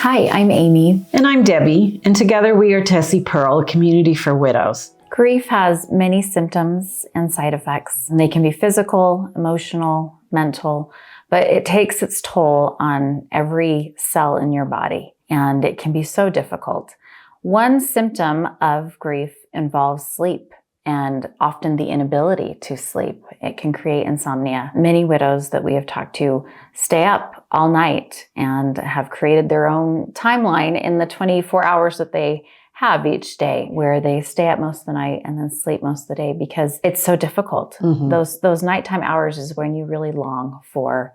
Hi, I'm Amy. And I'm Debbie, and together we are Tessie Pearl, a community for widows. Grief has many symptoms and side effects. They can be physical, emotional, mental, but it takes its toll on every cell in your body, and it can be so difficult. One symptom of grief involves sleep, and often the inability to sleep. It can create insomnia. Many widows that we have talked to stay up all night and have created their own timeline in the 24 hours that they have each day, where they stay up most of the night and then sleep most of the day because it's so difficult. Those nighttime hours is when you really long for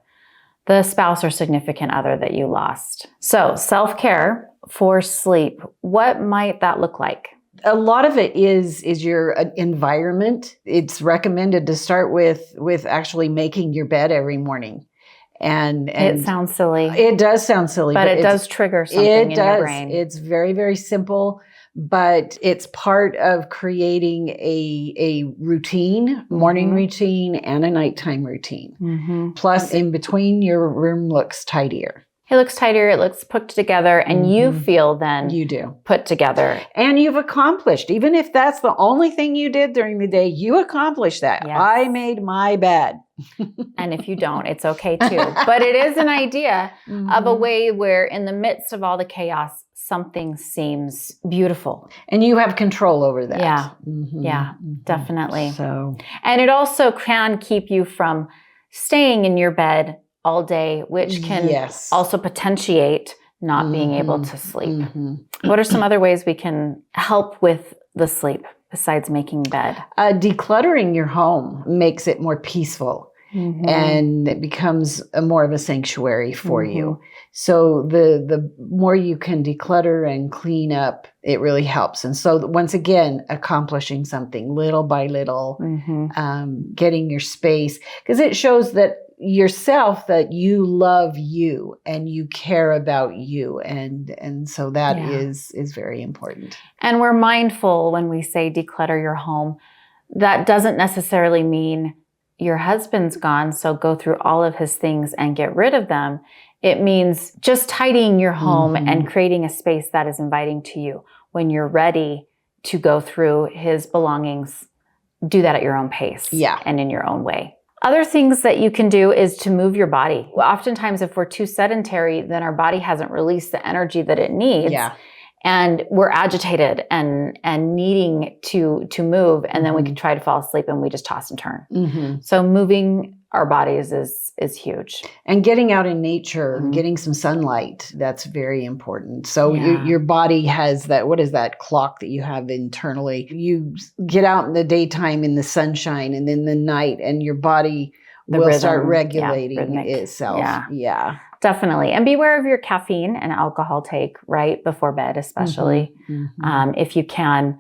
the spouse or significant other that you lost. So self-care for sleep, what might that look like? A lot of it is your environment. It's recommended to start with actually making your bed every morning. And it sounds silly. It does sound silly, but it does trigger something in your brain. It's very, very simple, but it's part of creating a routine, morning routine and a nighttime routine. Plus, in between, your room looks tidier. It looks tighter, it looks put together, and you feel then you do put together. And you've accomplished, even if that's the only thing you did during the day, you accomplished that. Yes. I made my bed. And if you don't, it's okay too. But it is an idea of a way where in the midst of all the chaos, something seems beautiful. And you have control over that. Yeah, yeah, definitely. So, and it also can keep you from staying in your bed all day, which can also potentiate not being able to sleep. What are some other ways we can help with the sleep besides making bed? Decluttering your home makes it more peaceful and it becomes more of a sanctuary for you. So the more you can declutter and clean up, it really helps. And so once again, accomplishing something little by little, getting your space, because it shows that yourself that you love you and you care about you, and so that is very important. And we're mindful when we say declutter your home. That doesn't necessarily mean your husband's gone, so go through all of his things and get rid of them. It means just tidying your home and creating a space that is inviting to you. When you're ready to go through his belongings, do that at your own pace and in your own way. Other things that you can do is to move your body. Oftentimes, if we're too sedentary, then our body hasn't released the energy that it needs. And we're agitated and needing to move. And then we can try to fall asleep and we just toss and turn. So moving our bodies is huge. And getting out in nature, getting some sunlight, that's very important. So your body has that, what is that clock that you have internally? You get out in the daytime in the sunshine and in the night, and your body will start regulating itself. Definitely. And beware of your caffeine and alcohol take right before bed, especially. If you can,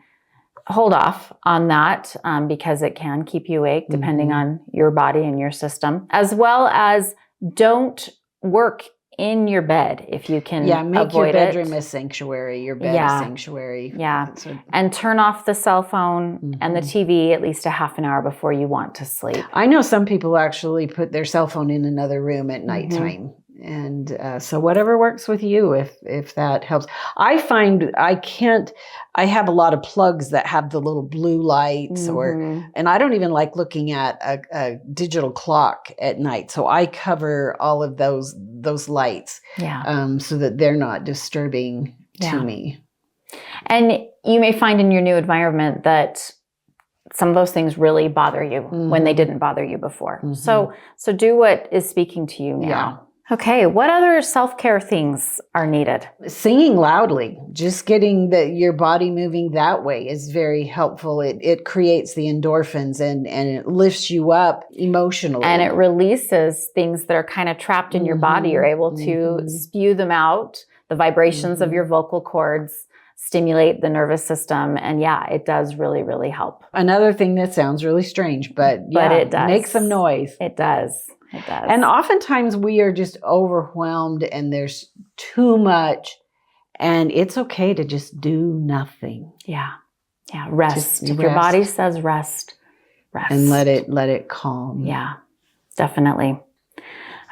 hold off on that because it can keep you awake depending on your body and your system. As well as don't work in your bed if you can make your avoid bedroom a sanctuary, your bed a sanctuary. And turn off the cell phone and the TV at least a half an hour before you want to sleep. I know some people actually put their cell phone in another room at nighttime. And so whatever works with you, if that helps. I find I have a lot of plugs that have the little blue lights and I don't even like looking at a digital clock at night. So I cover all of those lights so that they're not disturbing to me. And you may find in your new environment that some of those things really bother you when they didn't bother you before. So do what is speaking to you now. Okay, what other self-care things are needed? Singing loudly, just getting your body moving that way is very helpful. It creates the endorphins and it lifts you up emotionally. And it releases things that are kind of trapped in your body. You're able to spew them out. The vibrations of your vocal cords stimulate the nervous system. And it does really, really help. Another thing that sounds really strange, but it does. Make some noise. It does. It does. And oftentimes we are just overwhelmed and there's too much, and it's okay to just do nothing. Rest. If your body says rest. And let it calm. Definitely.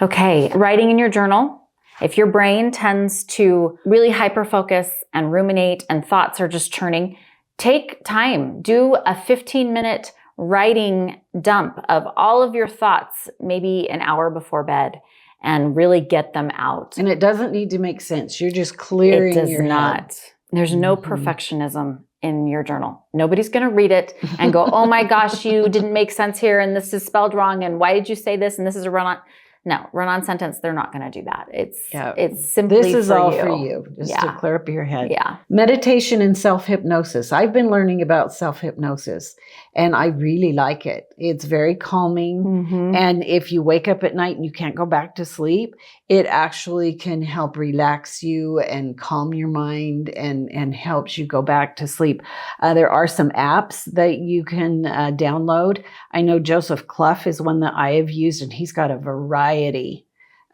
Okay. Writing in your journal. If your brain tends to really hyper-focus and ruminate and thoughts are just churning, take time. Do a 15-minute writing dump of all of your thoughts, maybe an hour before bed, and really get them out. And it doesn't need to make sense. You're just clearing your head. It does not. There's no perfectionism in your journal. Nobody's going to read it and go, oh my gosh, you didn't make sense here, and this is spelled wrong, and why did you say this, and this is a run-on. No, run-on sentence, they're not going to do that. It's simply this is for all you. For you, just to clear up your head. Yeah. Meditation and self-hypnosis. I've been learning about self-hypnosis, and I really like it. It's very calming. Mm-hmm. And if you wake up at night and you can't go back to sleep, it actually can help relax you and calm your mind and helps you go back to sleep. There are some apps that you can download. I know Joseph Clough is one that I have used, and he's got a variety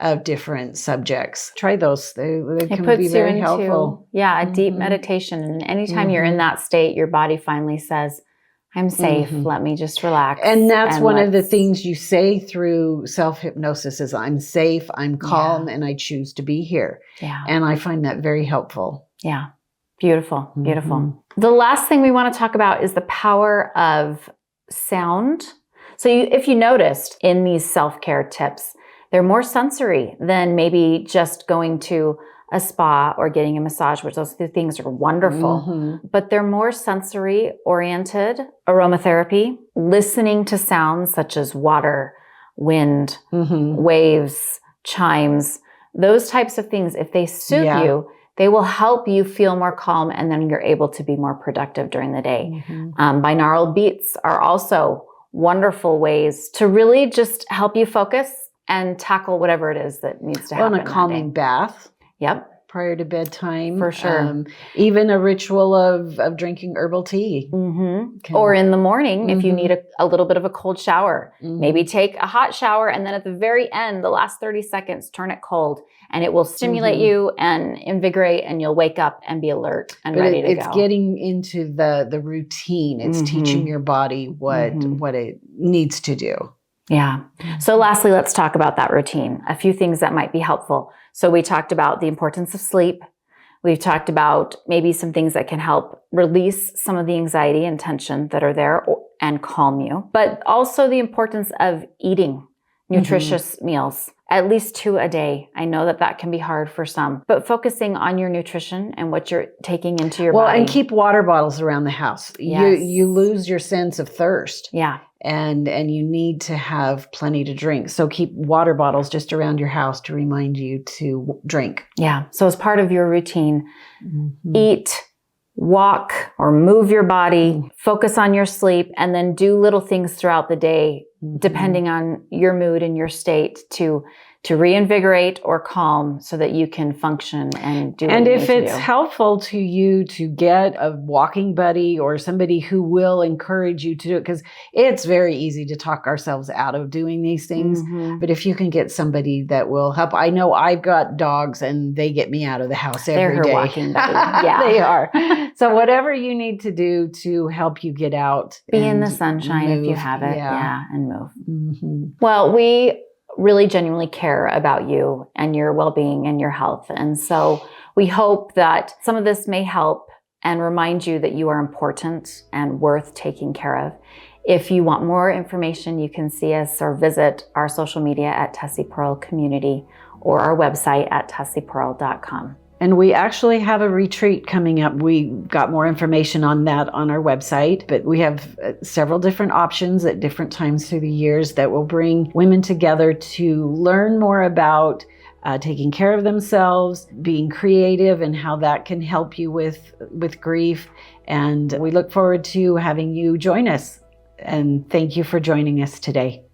of different subjects. Try those. They can be very helpful. Yeah, a deep meditation. And anytime you're in that state, your body finally says, I'm safe. Let me just relax. And that's one of the things you say through self-hypnosis is I'm safe, I'm calm, and I choose to be here. Yeah. And I find that very helpful. Yeah. Beautiful. Beautiful. The last thing we want to talk about is the power of sound. So if you noticed in these self-care tips, they're more sensory than maybe just going to a spa or getting a massage, which those two things are wonderful, but they're more sensory oriented. Aromatherapy, listening to sounds such as water, wind, waves, chimes, those types of things. If they soothe you, they will help you feel more calm, and then you're able to be more productive during the day. Binaural beats are also wonderful ways to really just help you focus and tackle whatever it is that needs to happen. And a calming bath. Yep. Prior to bedtime. For sure. Even a ritual of drinking herbal tea. Or in the morning, if you need a little bit of a cold shower, maybe take a hot shower, and then at the very end, the last 30 seconds, turn it cold, and it will stimulate you and invigorate, and you'll wake up and be alert and ready to go. It's getting into the routine. It's teaching your body what it needs to do. Yeah. So lastly, let's talk about that routine. A few things that might be helpful. So we talked about the importance of sleep. We've talked about maybe some things that can help release some of the anxiety and tension that are there and calm you, but also the importance of eating nutritious meals, at least 2 a day. I know that can be hard for some, but focusing on your nutrition and what you're taking into your body. Well, and keep water bottles around the house. Yes. You lose your sense of thirst. Yeah. And you need to have plenty to drink. So keep water bottles just around your house to remind you to drink. Yeah. So as part of your routine, eat, walk, or move your body, focus on your sleep, and then do little things throughout the day, depending on your mood and your state to reinvigorate or calm so that you can function and do what And you if need to it's do. helpful to you to get a walking buddy or somebody who will encourage you to do it, because it's very easy to talk ourselves out of doing these things. But if you can get somebody that will help, I know I've got dogs and they get me out of the house every day. They're her walking buddy. Yeah. They are. So whatever you need to do to help you get out. Be in the and sunshine if you move. have it. Yeah. And move. Mhm. Well, we really genuinely care about you and your well-being and your health. And so we hope that some of this may help and remind you that you are important and worth taking care of. If you want more information, you can see us or visit our social media at Tessie Pearl Community or our website at tessiepearl.com. And we actually have a retreat coming up. We got more information on that on our website, but we have several different options at different times through the years that will bring women together to learn more about taking care of themselves, being creative, and how that can help you with grief. And we look forward to having you join us. And thank you for joining us today.